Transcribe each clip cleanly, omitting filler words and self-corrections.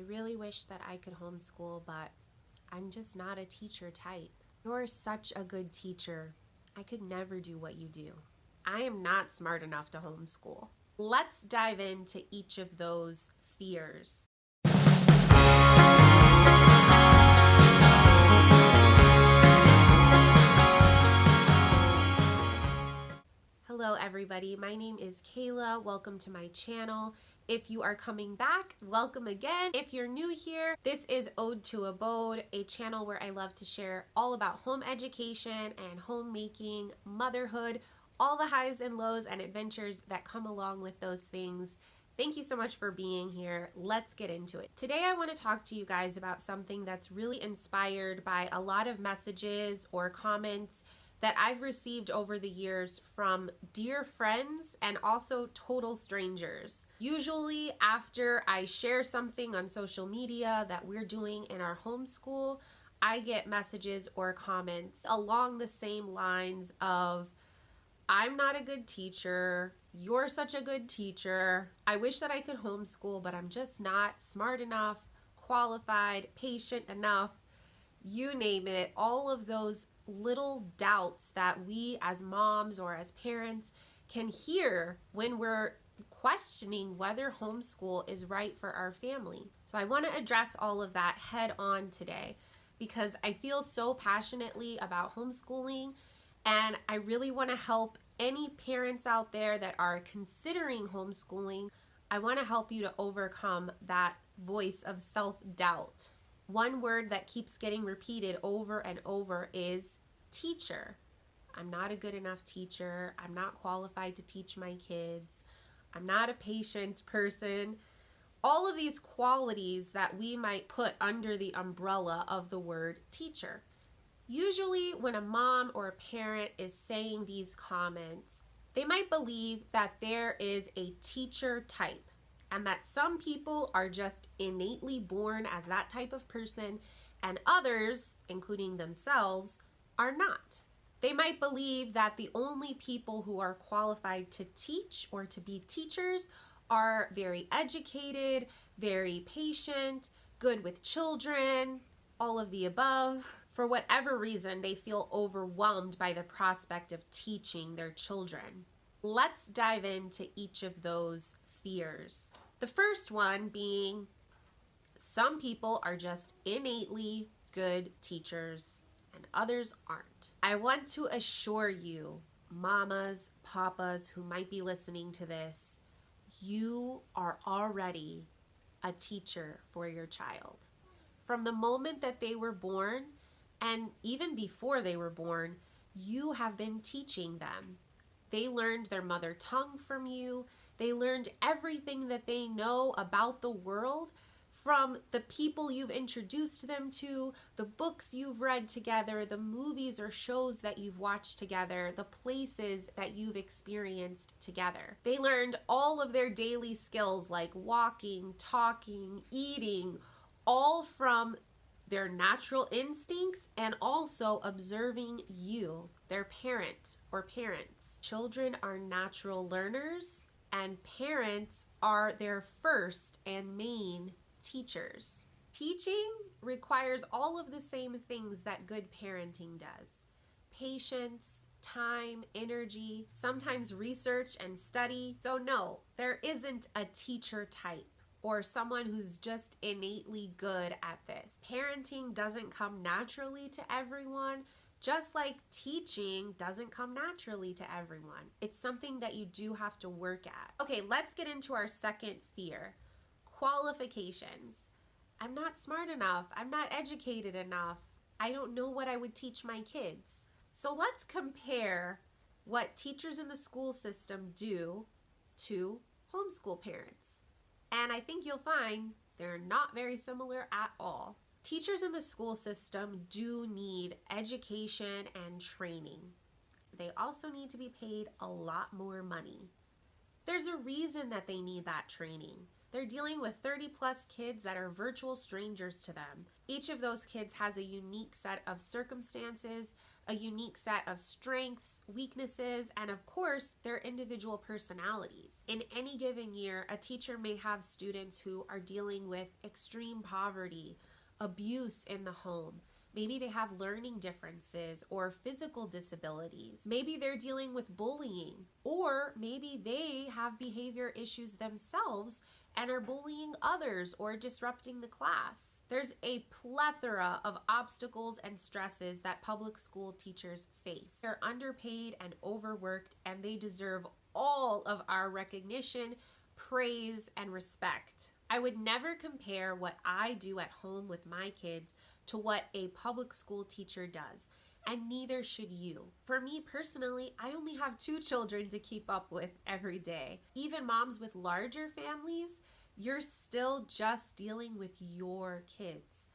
really wish that I could homeschool, but I'm just not a teacher type. You're such a good teacher. I could never do what you do. I am not smart enough to homeschool. Let's dive into each of those fears. Hello everybody, my name is Kayla. Welcome to my channel. If you are coming back, welcome again. If you're new here, this is Ode to Abode, a channel where I love to share all about home education and homemaking, motherhood, all the highs and lows and adventures that come along with those things. Thank you so much for being here. Let's get into it. Today I want to talk to you guys about something that's really inspired by a lot of messages or comments that I've received over the years from dear friends and also total strangers. Usually after I share something on social media that we're doing in our homeschool, I get messages or comments along the same lines of, I'm not a good teacher, you're such a good teacher, I wish that I could homeschool, but I'm just not smart enough, qualified, patient enough, you name it, all of those little doubts that we as moms or as parents can hear when we're questioning whether homeschool is right for our family. So I want to address all of that head on today because I feel so passionately about homeschooling, and I really want to help any parents out there that are considering homeschooling. I want to help you to overcome that voice of self-doubt. One word that keeps getting repeated over and over is teacher. I'm not a good enough teacher. I'm not qualified to teach my kids. I'm not a patient person. All of these qualities that we might put under the umbrella of the word teacher. Usually when a mom or a parent is saying these comments, they might believe that there is a teacher type, and that some people are just innately born as that type of person and others, including themselves, are not. They might believe that the only people who are qualified to teach or to be teachers are very educated, very patient, good with children, all of the above. For whatever reason, they feel overwhelmed by the prospect of teaching their children. Let's dive into each of those fears. The first one being, some people are just innately good teachers and others aren't. I want to assure you, mamas, papas who might be listening to this, you are already a teacher for your child. From the moment that they were born, and even before they were born, you have been teaching them. They learned their mother tongue from you. They learned everything that they know about the world from the people you've introduced them to, the books you've read together, the movies or shows that you've watched together, the places that you've experienced together. They learned all of their daily skills like walking, talking, eating, all from their natural instincts and also observing you, their parent or parents. Children are natural learners, and parents are their first and main teachers. Teaching requires all of the same things that good parenting does. Patience, time, energy, sometimes research and study. So no, there isn't a teacher type or someone who's just innately good at this. Parenting doesn't come naturally to everyone, just like teaching doesn't come naturally to everyone. It's something that you do have to work at. Okay, let's get into our second fear, qualifications. I'm not smart enough. I'm not educated enough. I don't know what I would teach my kids. So let's compare what teachers in the school system do to homeschool parents. And I think you'll find they're not very similar at all. Teachers in the school system do need education and training. They also need to be paid a lot more money. There's a reason that they need that training. They're dealing with 30 plus kids that are virtual strangers to them. Each of those kids has a unique set of circumstances, a unique set of strengths, weaknesses, and of course, their individual personalities. In any given year, a teacher may have students who are dealing with extreme poverty, abuse in the home. Maybe they have learning differences or physical disabilities. Maybe they're dealing with bullying, or maybe they have behavior issues themselves and are bullying others or disrupting the class. There's a plethora of obstacles and stresses that public school teachers face. They're underpaid and overworked, and they deserve all of our recognition, praise, and respect. I would never compare what I do at home with my kids to what a public school teacher does, and neither should you. For me personally, I only have 2 children to keep up with every day. Even moms with larger families, you're still just dealing with your kids.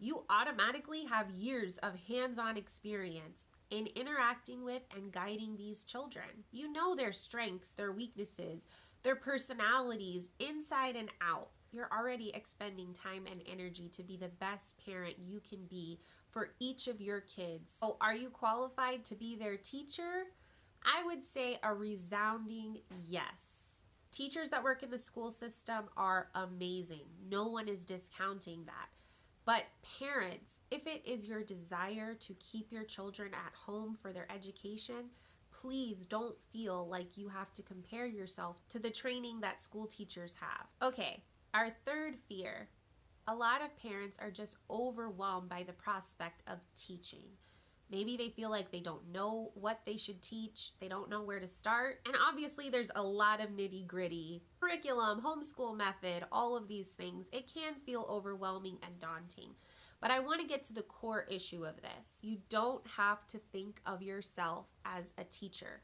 You automatically have years of hands-on experience in interacting with and guiding these children. You know their strengths, their weaknesses, their personalities inside and out. You're already expending time and energy to be the best parent you can be for each of your kids. So are you qualified to be their teacher? I would say a resounding yes. Teachers that work in the school system are amazing. No one is discounting that. But parents, if it is your desire to keep your children at home for their education, please don't feel like you have to compare yourself to the training that school teachers have. Okay, our third fear. A lot of parents are just overwhelmed by the prospect of teaching. Maybe they feel like they don't know what they should teach, they don't know where to start, and obviously there's a lot of nitty-gritty. Curriculum, homeschool method, all of these things. It can feel overwhelming and daunting. But I want to get to the core issue of this. You don't have to think of yourself as a teacher.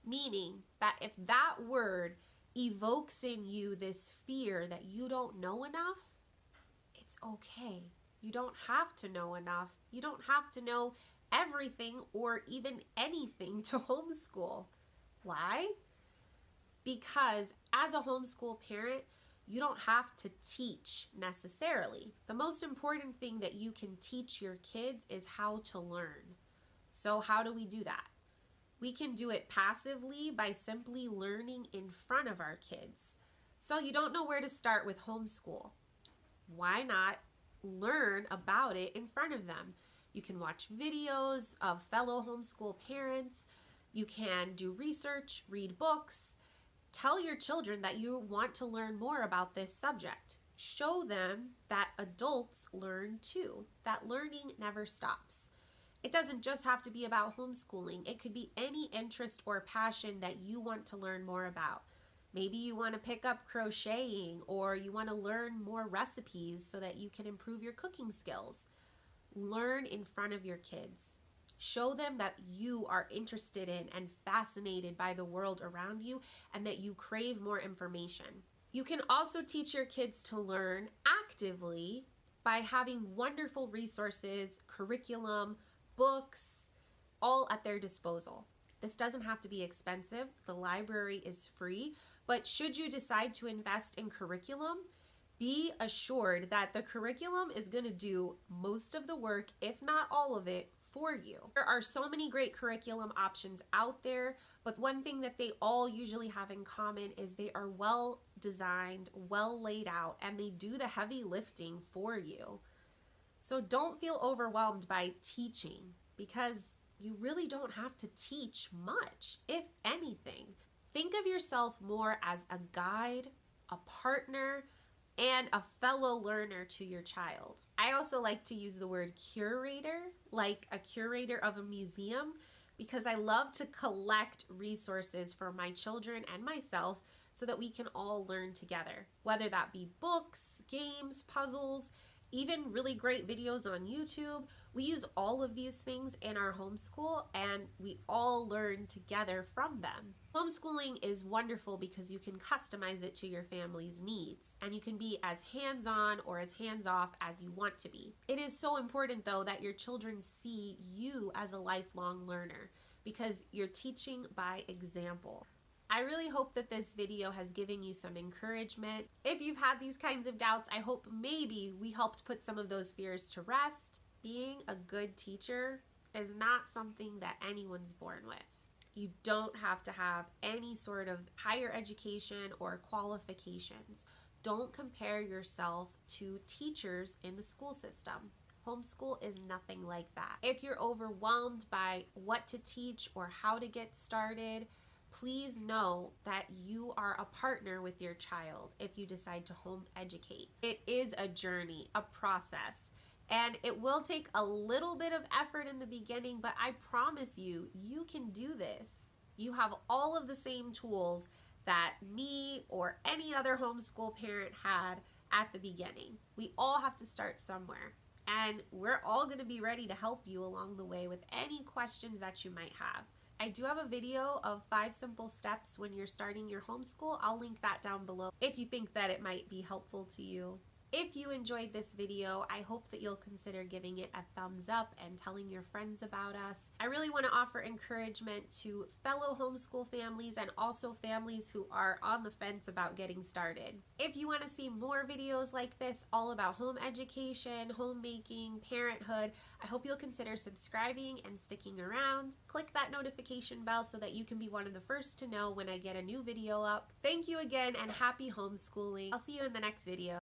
Meaning that if that word evokes in you this fear that you don't know enough, it's okay. You don't have to know enough. You don't have to know everything or even anything to homeschool. Why? Because as a homeschool parent, you don't have to teach necessarily. The most important thing that you can teach your kids is how to learn. So how do we do that? We can do it passively by simply learning in front of our kids. So you don't know where to start with homeschool. Why not learn about it in front of them? You can watch videos of fellow homeschool parents. You can do research, read books. Tell your children that you want to learn more about this subject. Show them that adults learn too, that learning never stops. It doesn't just have to be about homeschooling. It could be any interest or passion that you want to learn more about. Maybe you want to pick up crocheting, or you want to learn more recipes so that you can improve your cooking skills. Learn in front of your kids. Show them that you are interested in and fascinated by the world around you and that you crave more information. You can also teach your kids to learn actively by having wonderful resources, curriculum, books, all at their disposal. This doesn't have to be expensive. The library is free, but should you decide to invest in curriculum, be assured that the curriculum is going to do most of the work, if not all of it, for you. There are so many great curriculum options out there, but one thing that they all usually have in common is they are well designed, well laid out, and they do the heavy lifting for you. So don't feel overwhelmed by teaching, because you really don't have to teach much, if anything. Think of yourself more as a guide, a partner, and a fellow learner to your child. I also like to use the word curator, like a curator of a museum, because I love to collect resources for my children and myself so that we can all learn together, whether that be books, games, puzzles, even really great videos on YouTube. We use all of these things in our homeschool, and we all learn together from them. Homeschooling is wonderful because you can customize it to your family's needs, and you can be as hands-on or as hands-off as you want to be. It is so important, though, that your children see you as a lifelong learner, because you're teaching by example. I really hope that this video has given you some encouragement. If you've had these kinds of doubts, I hope maybe we helped put some of those fears to rest. Being a good teacher is not something that anyone's born with. You don't have to have any sort of higher education or qualifications. Don't compare yourself to teachers in the school system. Homeschool is nothing like that. If you're overwhelmed by what to teach or how to get started, please know that you are a partner with your child if you decide to home educate. It is a journey, a process, and it will take a little bit of effort in the beginning, but I promise you, you can do this. You have all of the same tools that me or any other homeschool parent had at the beginning. We all have to start somewhere. And we're all going to be ready to help you along the way with any questions that you might have. I do have a video of 5 simple steps when you're starting your homeschool. I'll link that down below if you think that it might be helpful to you. If you enjoyed this video, I hope that you'll consider giving it a thumbs up and telling your friends about us. I really want to offer encouragement to fellow homeschool families and also families who are on the fence about getting started. If you want to see more videos like this, all about home education, homemaking, parenthood, I hope you'll consider subscribing and sticking around. Click that notification bell so that you can be one of the first to know when I get a new video up. Thank you again and happy homeschooling. I'll see you in the next video.